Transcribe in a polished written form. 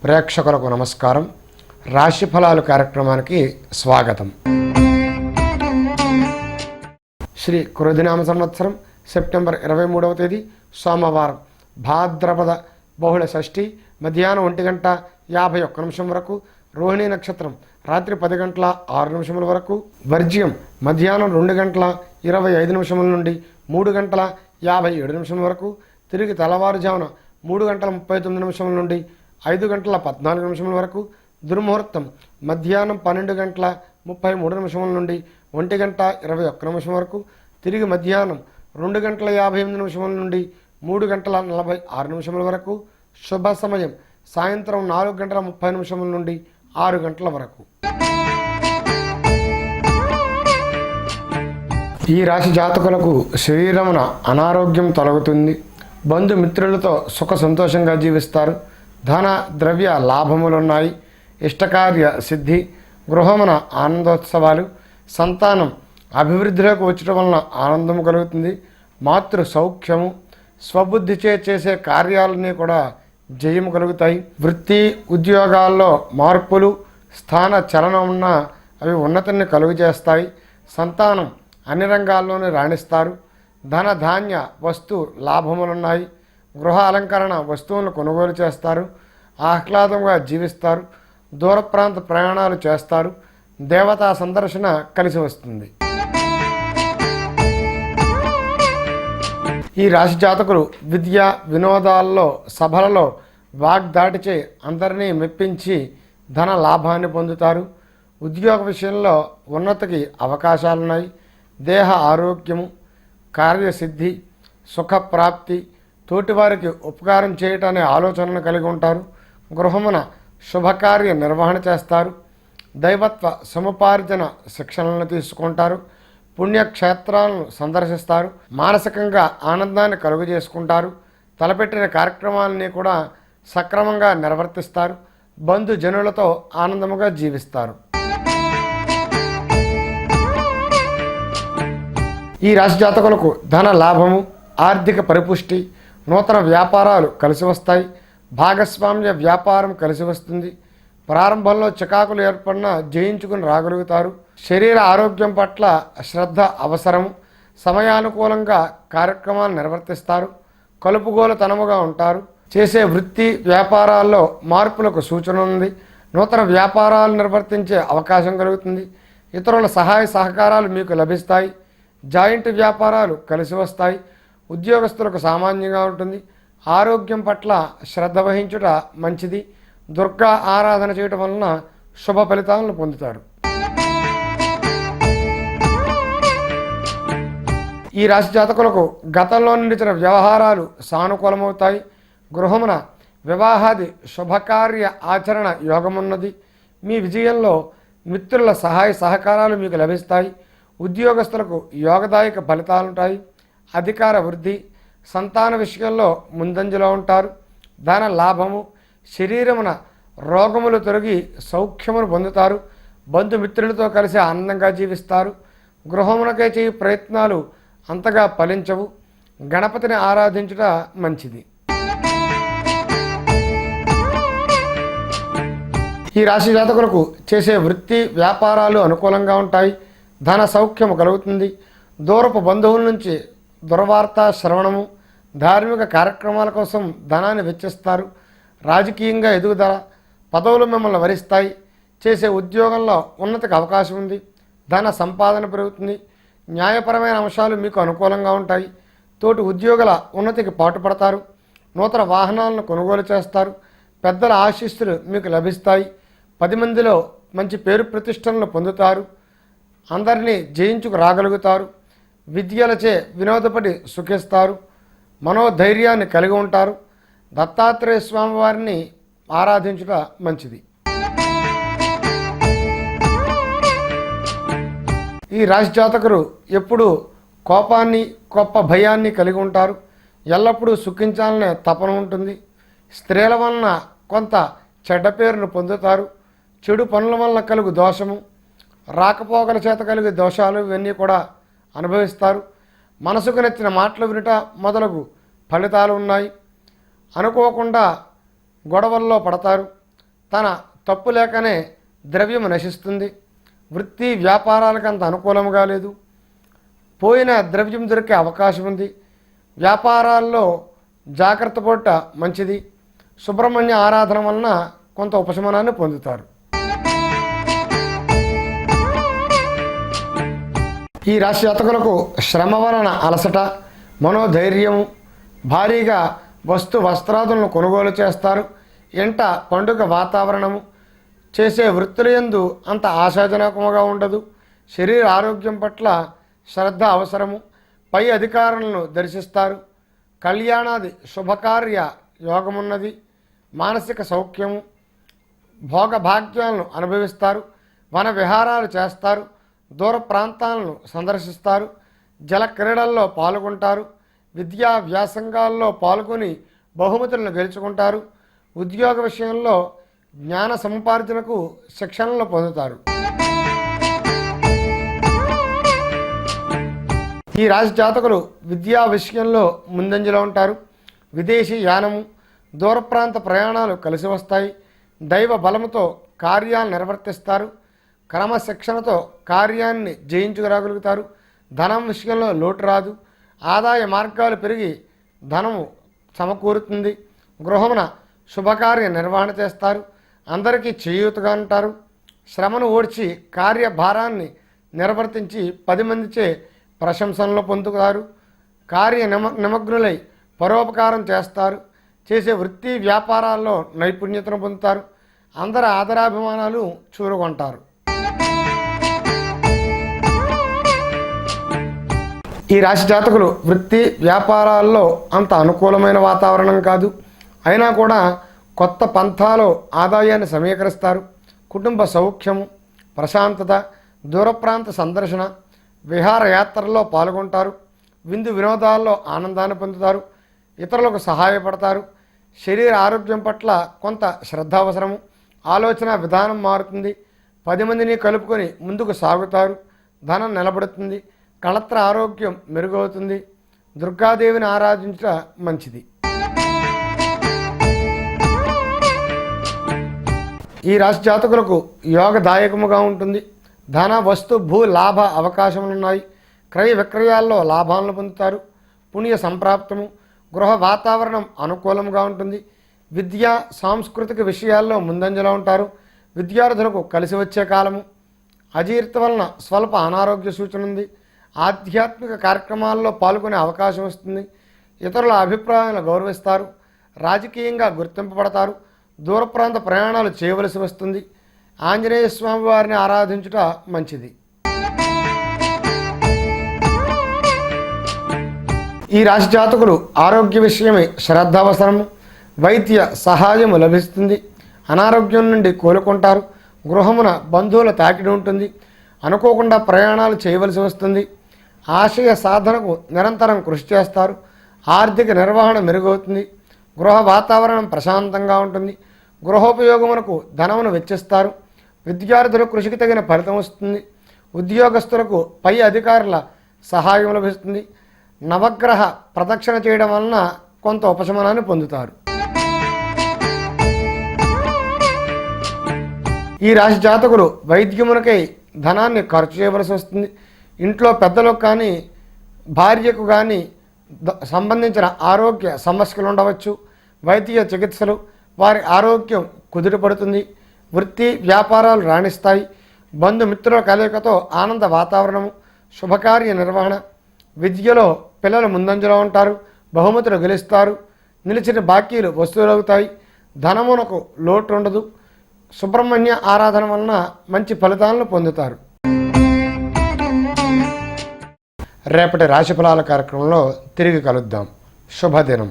ప్రేక్షకులకు నమస్కారం. రాశి ఫలాలు కార్యక్రమానికి స్వాగతం. శ్రీ క్రోధినామ సంవత్సరం సెప్టెంబర్ 23వ తేదీ సోమవారం, భాద్రపద బహుళ షష్ఠి మధ్యాహ్నం 1:51 వరకు, రోహిణీ నక్షత్రం రాత్రి 10:06 వరకు, వర్జ్యం మధ్యాహ్నం 2:25 నుండి 3:57 వరకు, తిరిగి తెల్లవారుజామున 3:39 నుండి 5:14 వరకు, దుర్ముహూర్తం మధ్యాహ్నం 12:33 నుండి 1:21 వరకు, తిరిగి మధ్యాహ్నం 2:58 నుండి 3:46 వరకు, శుభ సమయం సాయంత్రం 4:30 నుండి 6 గంటల వరకు. ఈ రాశి జాతకులకు శరీరమున అనారోగ్యం తొలగుతుంది. బంధుమిత్రులతో సుఖ సంతోషంగా జీవిస్తారు. ధన ద్రవ్య లాభములున్నాయి. ఇష్టకార్య సిద్ధి, గృహమున ఆనందోత్సవాలు, సంతానం అభివృద్ధిలోకి వచ్చటం వలన ఆనందము కలుగుతుంది. మాతృ సౌఖ్యము, స్వబుద్ధిచే చేసే కార్యాలన్నీ కూడా జయము కలుగుతాయి. వృత్తి ఉద్యోగాల్లో మార్పులు, స్థాన చలనం ఉన్న అవి ఉన్నతిని కలుగజేస్తాయి. సంతానం అన్ని రంగాల్లోనూ రాణిస్తారు. ధన ధాన్య వస్తు లాభములున్నాయి. గృహ అలంకరణ వస్తువులను కొనుగోలు చేస్తారు. ఆహ్లాదంగా జీవిస్తారు. దూర ప్రాంత ప్రయాణాలు చేస్తారు. దేవతా సందర్శన కలిసి వస్తుంది. ఈ రాశి జాతకులు విద్య వినోదాల్లో సభలలో వాగ్దాటిచే అందరినీ మెప్పించి ధన లాభాన్ని పొందుతారు. ఉద్యోగ విషయంలో ఉన్నతికి అవకాశాలున్నాయి. దేహ ఆరోగ్యము, కార్యసిద్ధి, సుఖప్రాప్తి, తోటివారికి ఉపకారం చేయటనే ఆలోచనను కలిగి ఉంటారు. గృహమున శుభకార్య నిర్వహణ చేస్తారు. దైవత్వ సముపార్జన శిక్షణలను తీసుకుంటారు. పుణ్యక్షేత్రాలను సందర్శిస్తారు. మానసికంగా ఆనందాన్ని కలుగజేసుకుంటారు. తలపెట్టిన కార్యక్రమాలని కూడా సక్రమంగా నిర్వర్తిస్తారు. బంధుజనులతో ఆనందముగా జీవిస్తారు. ఈ రాశి జాతకులకు ధన లాభము, ఆర్థిక పరిపుష్టి, నూతన వ్యాపారాలు కలిసి వస్తాయి. భాగస్వామ్య వ్యాపారం కలిసి వస్తుంది. ప్రారంభంలో చికాకులు ఏర్పడినా జయించుకుని రాగలుగుతారు. శరీర ఆరోగ్యం పట్ల శ్రద్ధ అవసరము. సమయానుకూలంగా కార్యక్రమాలు నిర్వర్తిస్తారు. కలుపుగోలుతనముగా ఉంటారు. చేసే వృత్తి వ్యాపారాల్లో మార్పులకు సూచన ఉంది. నూతన వ్యాపారాలు నిర్వర్తించే అవకాశం కలుగుతుంది. ఇతరుల సహాయ సహకారాలు మీకు లభిస్తాయి. జాయింట్ వ్యాపారాలు కలిసి వస్తాయి. ఉద్యోగస్తులకు సామాన్యంగా ఉంటుంది. ఆరోగ్యం పట్ల శ్రద్ధ వహించుట మంచిది. దుర్గా ఆరాధన చేయటం వలన శుభ ఫలితాలను పొందుతారు. ఈ రాశి జాతకులకు గతంలో నిలిచిన వ్యవహారాలు సానుకూలమవుతాయి. గృహమున వివాహాది శుభకార్య ఆచరణ యోగమున్నది. మీ విజయంలో మిత్రుల సహాయ సహకారాలు మీకు లభిస్తాయి. ఉద్యోగస్తులకు యోగదాయక ఫలితాలుంటాయి. అధికార వృద్ధి, సంతాన విషయంలో ముందంజలో ఉంటారు. ధన లాభము, శరీరమున రోగములు తొలగి సౌఖ్యమును పొందుతారు. బంధుమిత్రులతో కలిసి ఆనందంగా జీవిస్తారు. గృహమునకై చేయి ప్రయత్నాలు అంతగా ఫలించవు. గణపతిని ఆరాధించుట మంచిది. ఈ రాశి జాతకులకు చేసే వృత్తి వ్యాపారాలు అనుకూలంగా ఉంటాయి. ధన సౌఖ్యము కలుగుతుంది. దూరపు బంధువుల నుంచి దుర్వార్త శ్రవణము, ధార్మిక కార్యక్రమాల కోసం ధనాన్ని వెచ్చిస్తారు. రాజకీయంగా ఎదుగుదల, పదవులు మిమ్మల్ని వరిస్తాయి. చేసే ఉద్యోగంలో ఉన్నతికి అవకాశం ఉంది. ధన సంపాదన పెరుగుతుంది. న్యాయపరమైన అంశాలు మీకు అనుకూలంగా ఉంటాయి. తోటి ఉద్యోగుల ఉన్నతికి పాటుపడతారు. నూతన వాహనాలను కొనుగోలు చేస్తారు. పెద్దల ఆశీస్సులు మీకు లభిస్తాయి. 10 మందిలో మంచి పేరు ప్రతిష్టలను పొందుతారు. అందరినీ జయించుకు రాగలుగుతారు. విద్యలచే వినోదపడి సుఖిస్తారు. మనోధైర్యాన్ని కలిగి ఉంటారు. దత్తాత్రేయ స్వామి వారిని ఆరాధించుట మంచిది. ఈ రాశి జాతకులు ఎప్పుడూ కోపాన్ని, గొప్ప భయాన్ని కలిగి ఉంటారు. ఎల్లప్పుడూ సుఖించాలనే తపన ఉంటుంది. స్త్రీల వలన కొంత చెడ్డ పేరును పొందుతారు. చెడు పనుల వలన కలుగు దోషము, రాకపోకల చేత కలిగే దోషాలు ఇవన్నీ కూడా అనుభవిస్తారు. మనసుకు నచ్చిన మాటలు వినుట మొదలగు ఫలితాలు ఉన్నాయి. అనుకోకుండా గొడవల్లో పడతారు. తన తప్పు లేకనే ద్రవ్యం నశిస్తుంది. వృత్తి వ్యాపారాలకు అంత అనుకూలంగా లేదు. పోయిన ద్రవ్యం దొరికే అవకాశం ఉంది. వ్యాపారాల్లో జాగ్రత్త పడట మంచిది. సుబ్రహ్మణ్య ఆరాధన వలన కొంత ఉపశమనాన్ని పొందుతారు. ఈ రాశి జాతకులకు శ్రమ వలన అలసట, మనోధైర్యం, భారీగా వస్త్రాదులను కొనుగోలు చేస్తారు. ఎంట పండుగ వాతావరణము, చేసే వృత్తుల యందు అంత ఆశాజనకముగా ఉండదు. శరీర ఆరోగ్యం పట్ల శ్రద్ధ అవసరము. పై అధికారులను దర్శిస్తారు. కళ్యాణాది శుభకార్య యోగమున్నది. మానసిక సౌఖ్యము, భోగభాగ్యాలను అనుభవిస్తారు. వన విహారాలు చేస్తారు. దూర ప్రాంతాలను సందర్శిస్తారు. జల క్రీడల్లో పాల్గొంటారు. విద్యా వ్యాసంగాల్లో పాల్గొని బహుమతులను గెలుచుకుంటారు. ఉద్యోగ విషయంలో జ్ఞాన సముపార్జనకు శిక్షణలు పొందుతారు. ఈ రాశి జాతకులు విద్యా విషయంలో ముందంజలో ఉంటారు. విదేశీ యానము, దూర ప్రాంత ప్రయాణాలు కలిసి వస్తాయి. దైవ బలముతో కార్యాలు నిర్వర్తిస్తారు. క్రమశిక్షణతో కార్యాన్ని జయించుకురాగలుగుతారు. ధనం విషయంలో లోటు రాదు. ఆదాయ మార్గాలు పెరిగి ధనము సమకూరుతుంది. గృహమున శుభకార్య నిర్వహణ చేస్తారు. అందరికీ చేయూతగా ఉంటారు. శ్రమను ఓడ్చి కార్యభారాన్ని నిర్వర్తించి 10 మందిచే ప్రశంసనలు పొందుతారు. నిమగ్నులై పరోపకారం చేస్తారు. చేసే వృత్తి వ్యాపారాల్లో నైపుణ్యతను పొందుతారు. అందరి ఆదరాభిమానాలు చూరుకుంటారు. ఈ రాశి జాతకులు వృత్తి వ్యాపారాల్లో అంత అనుకూలమైన వాతావరణం కాదు. అయినా కూడా కొత్త పంథాలో ఆదాయాన్ని సమీకరిస్తారు. కుటుంబ సౌఖ్యము, ప్రశాంతత, దూర ప్రాంత సందర్శన, విహారయాత్రల్లో పాల్గొంటారు. విందు వినోదాల్లో ఆనందాన్ని పొందుతారు. ఇతరులకు సహాయపడతారు. శరీర ఆరోగ్యం పట్ల కొంత శ్రద్ధ అవసరము. ఆలోచన విధానం మారుతుంది. 10 మందిని కలుపుకొని ముందుకు సాగుతారు. ధనం నిలబడుతుంది. కళత్ర ఆరోగ్యం మెరుగవుతుంది. దుర్గాదేవిని ఆరాధించట మంచిది. ఈ రాశి జాతకులకు యోగదాయకముగా ఉంటుంది. ధన వస్తు భూ లాభ అవకాశములున్నాయి. క్రయ విక్రయాల్లో లాభాలను పొందుతారు. పుణ్య సంప్రాప్తము, గృహ వాతావరణం అనుకూలంగా ఉంటుంది. విద్యా సాంస్కృతిక విషయాల్లో ముందంజలో ఉంటారు. విద్యార్థులకు కలిసి వచ్చే కాలము. అజీర్తి వలన స్వల్ప అనారోగ్య సూచన ఉంది. ఆధ్యాత్మిక కార్యక్రమాల్లో పాల్గొనే అవకాశం వస్తుంది. ఇతరుల అభిప్రాయాలను గౌరవిస్తారు. రాజకీయంగా గుర్తింపబడతారు. దూర ప్రాంత ప్రయాణాలు చేయవలసి వస్తుంది. ఆంజనేయ స్వామి వారిని ఆరాధించుట మంచిది. ఈ రాశి జాతకులు ఆరోగ్య విషయమై శ్రద్ధ అవసరము. వైద్య సహాయము లభిస్తుంది. అనారోగ్యం నుండి కోలుకుంటారు. గృహమున బంధువుల తాకిడి ఉంటుంది. అనుకోకుండా ప్రయాణాలు చేయవలసి వస్తుంది. ఆశయ సాధనకు నిరంతరం కృషి చేస్తారు. ఆర్థిక నిర్వహణ మెరుగవుతుంది. గృహ వాతావరణం ప్రశాంతంగా ఉంటుంది. గృహోపయోగమునకు ధనమును వెచ్చిస్తారు. విద్యార్థుల కృషికి తగిన ఫలితం వస్తుంది. ఉద్యోగస్తులకు పై అధికారుల సహాయం లభిస్తుంది. నవగ్రహ ప్రదక్షిణ చేయడం వలన కొంత ఉపశమనాన్ని పొందుతారు. ఈ రాశి జాతకులు వైద్యమునకై ధనాన్ని ఖర్చు చేయవలసి వస్తుంది. ఇంట్లో పెద్దలకు కానీ భార్యకు కానీ సంబంధించిన ఆరోగ్య సమస్యలు ఉండవచ్చు. వైద్య చికిత్సలు వారి ఆరోగ్యం కుదుటపడుతుంది. వృత్తి వ్యాపారాలు రాణిస్తాయి. బంధుమిత్రుల కలయికతో ఆనంద వాతావరణము, శుభకార్య నిర్వహణ. విద్యలో పిల్లలు ముందంజలో ఉంటారు. బహుమతులు గెలుస్తారు. నిలిచిన బాకీలు వసూలవుతాయి. ధనమునకు లోటు ఉండదు. సుబ్రహ్మణ్య ఆరాధన వలన మంచి ఫలితాలను పొందుతారు. రేపటి రాశిఫలాల కార్యక్రమంలో తిరిగి కలుద్దాం. శుభదినం.